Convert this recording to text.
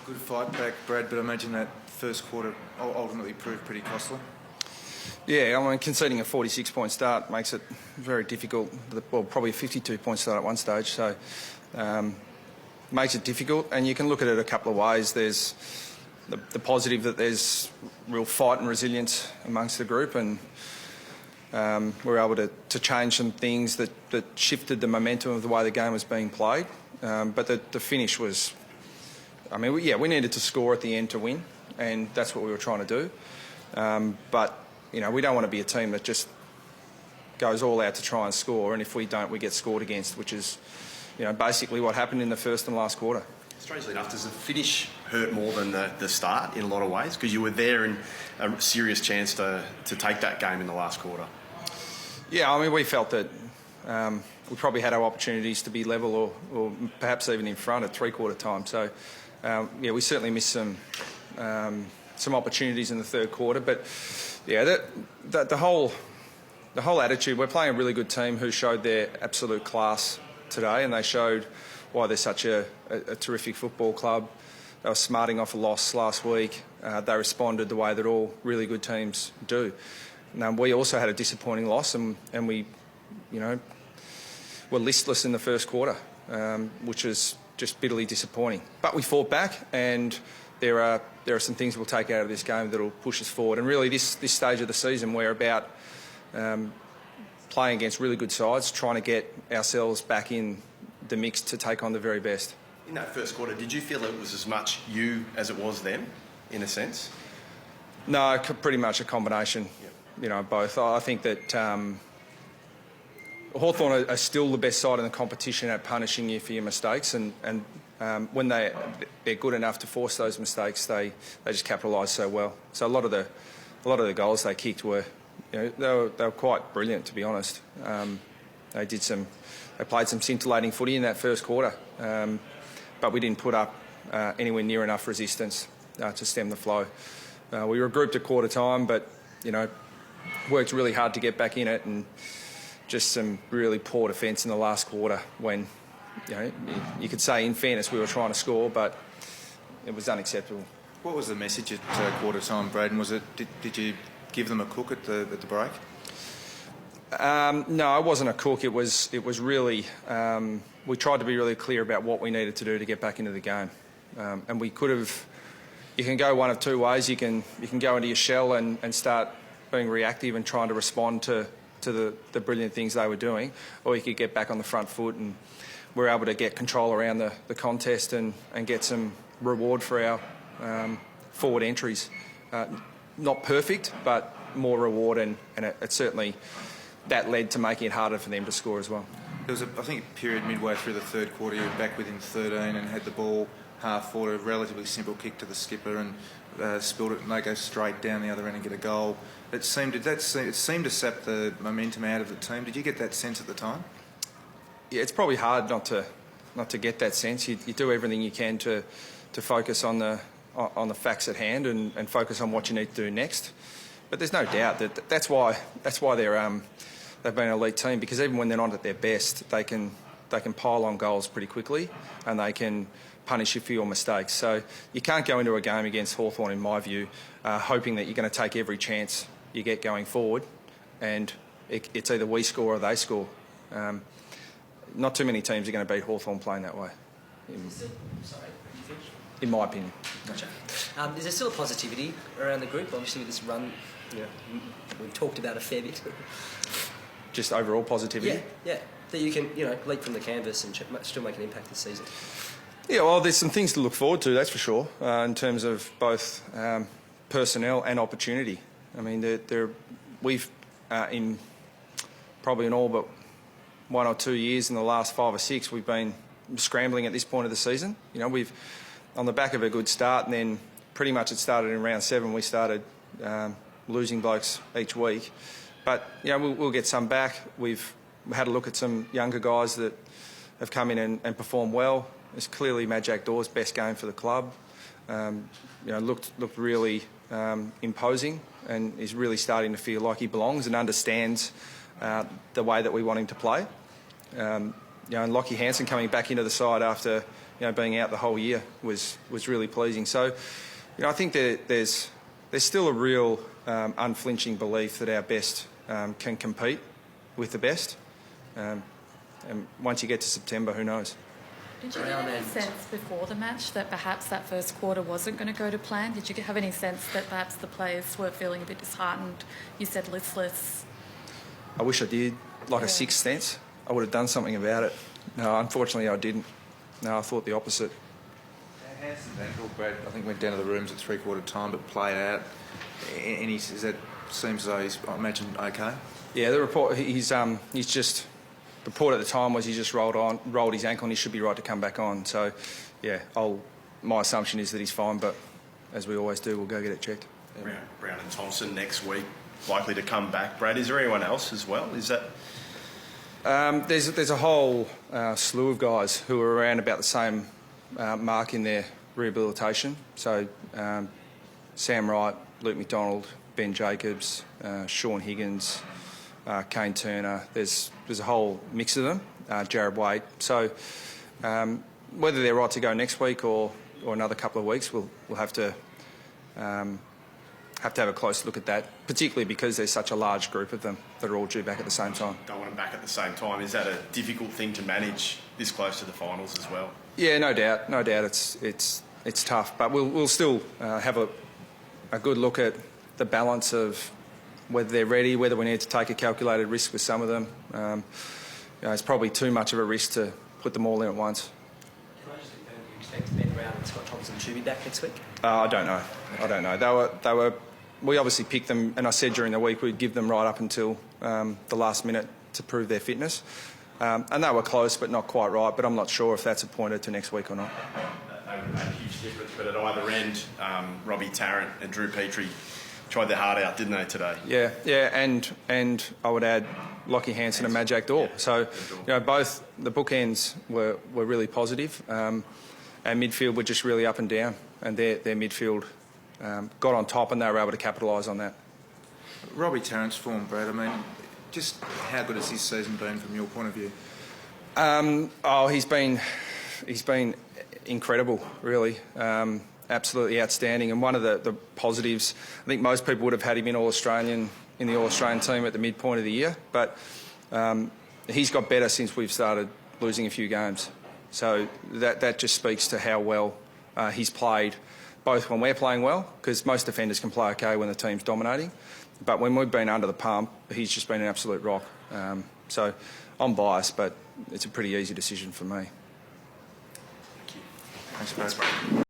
Good fight back, Brad, but I imagine that first quarter ultimately proved pretty costly. Yeah, I mean, conceding a 46-point start makes it very difficult. Well, probably a 52-point start at one stage, so makes it difficult. And you can look at it a couple of ways. There's the positive that there's real fight and resilience amongst the group, and we're able to change some things that shifted the momentum of the way the game was being played. But the finish was, I mean, we needed to score at the end to win, and that's what we were trying to do. But you know, we don't want to be a team that just goes all out to try and score, and if we don't, we get scored against, which is, you know, basically what happened in the first and last quarter. Strangely enough, does the finish hurt more than the start in a lot of ways? Because you were there in a serious chance to take that game in the last quarter. Yeah, I mean, we felt that we probably had our opportunities to be level or perhaps even in front at three-quarter time. So, yeah, we certainly missed some opportunities in the third quarter. But, yeah, the whole attitude, we're playing a really good team who showed their absolute class today, and they showed why they're such a terrific football club. They were smarting off a loss last week. They responded the way that all really good teams do. Now, we also had a disappointing loss, and we, you know, were listless in the first quarter, which is just bitterly disappointing. But we fought back, and there are some things we'll take out of this game that will push us forward. And really, this stage of the season, we're about playing against really good sides, trying to get ourselves back in the mix to take on the very best. In that first quarter, did you feel it was as much you as it was them, in a sense? No, pretty much a combination, you know, both. I think that Hawthorn are still the best side in the competition at punishing you for your mistakes, and when they're good enough to force those mistakes, they just capitalise so well. So a lot of the goals they kicked were, you know, they were quite brilliant, to be honest. They played some scintillating footy in that first quarter, but we didn't put up anywhere near enough resistance to stem the flow. We were grouped at quarter time, but, you know, worked really hard to get back in it, and just some really poor defence in the last quarter when, you know, you could say in fairness we were trying to score, but it was unacceptable. What was the message at quarter time, Braden? Was it did you give them a cook at the break? No, it wasn't a cook. It was really we tried to be really clear about what we needed to do to get back into the game, and we could have. You can go one of two ways. You can go into your shell and start being reactive and trying to respond to the brilliant things they were doing, or you could get back on the front foot, and we're able to get control around the contest and get some reward for our forward entries. Not perfect, but more reward, and it certainly that led to making it harder for them to score as well. There was, I think, a period midway through the third quarter you were back within 13 and had the ball half forward, a relatively simple kick to the skipper, and spilled it, and they go straight down the other end and get a goal. It seemed to sap the momentum out of the team. Did you get that sense at the time? Yeah, it's probably hard not to get that sense. You do everything you can to focus on the facts at hand and focus on what you need to do next. But there's no doubt that's why they've been an elite team, because even when they're not at their best, they can pile on goals pretty quickly, and they can punish you for your mistakes. So you can't go into a game against Hawthorn, in my view, hoping that you're going to take every chance you get going forward, and it's either we score or they score. Not too many teams are going to beat Hawthorn playing that way, in my opinion. Gotcha. Is there still a positivity around the group? Obviously, with this run, we've talked about a fair bit. Just overall positivity? Yeah. That you can, you know, leap from the canvas and still make an impact this season. Yeah, well, there's some things to look forward to, that's for sure, in terms of both personnel and opportunity. I mean, we've in probably in all but 1 or 2 years in the last 5 or 6, we've been scrambling at this point of the season. You know, we've on the back of a good start, and then pretty much it started in round 7. We started losing blokes each week, but you know, we'll get some back. We've had a look at some younger guys that have come in and performed well. It's clearly Majak Dawes' best game for the club. You know, looked really imposing, and is really starting to feel like he belongs and understands the way that we want him to play. You know, and Lockie Hansen coming back into the side after being out the whole year was really pleasing. So, I think there's still a real unflinching belief that our best can compete with the best. And once you get to September, who knows? Did you get any sense before the match that perhaps that first quarter wasn't going to go to plan? Did you have any sense that perhaps the players were feeling a bit disheartened? You said listless. I wish I did, like a sixth sense. I would have done something about it. No, unfortunately, I didn't. No, I thought the opposite. Hansen's ankle, Brad, I think went down to the rooms at three-quarter time, but played out. And he says that seems as though he's, I imagine, okay. Yeah, the report. He's just. The report at the time was he just rolled his ankle, and he should be right to come back on. So, yeah, my assumption is that he's fine, but as we always do, we'll go get it checked. Yeah. Brown and Thompson next week likely to come back. Brad, is there anyone else as well? Is that? There's a whole slew of guys who are around about the same mark in their rehabilitation. So Sam Wright, Luke McDonald, Ben Jacobs, Sean Higgins, Kane Turner. There's a whole mix of them. Jared Wade. So whether they're right to go next week or another couple of weeks, we'll have to have a close look at that, particularly because there's such a large group of them that are all due back at the same time. Don't want them back at the same time. Is that a difficult thing to manage this close to the finals as well? Yeah, no doubt. No doubt. It's tough, but we'll still have a good look at the balance of whether they're ready, whether we need to take a calculated risk with some of them. It's probably too much of a risk to put them all in at once. Can I just confirm you expect Ben Brown and Scott Thompson to be back next week? I don't know. I don't know. They were. We obviously picked them, and I said during the week we'd give them right up until the last minute to prove their fitness. And they were close, but not quite right. But I'm not sure if that's appointed to next week or not. That would make a huge difference. But at either end, Robbie Tarrant and Drew Petrie tried their heart out, didn't they, today? Yeah, and I would add Lockie Hansen and Majak Daw. Yeah, so, both the bookends were really positive. And midfield were just really up and down. And their midfield got on top, and they were able to capitalise on that. Robbie Tarrant's form, Brad, I mean, just how good has his season been from your point of view? He's been incredible, really. Absolutely outstanding. And one of the positives, I think most people would have had him in the All-Australian team at the midpoint of the year, but he's got better since we've started losing a few games. So that just speaks to how well he's played, both when we're playing well, because most defenders can play okay when the team's dominating, but when we've been under the pump, he's just been an absolute rock. So I'm biased, but it's a pretty easy decision for me. Thank you. Thanks, Brad.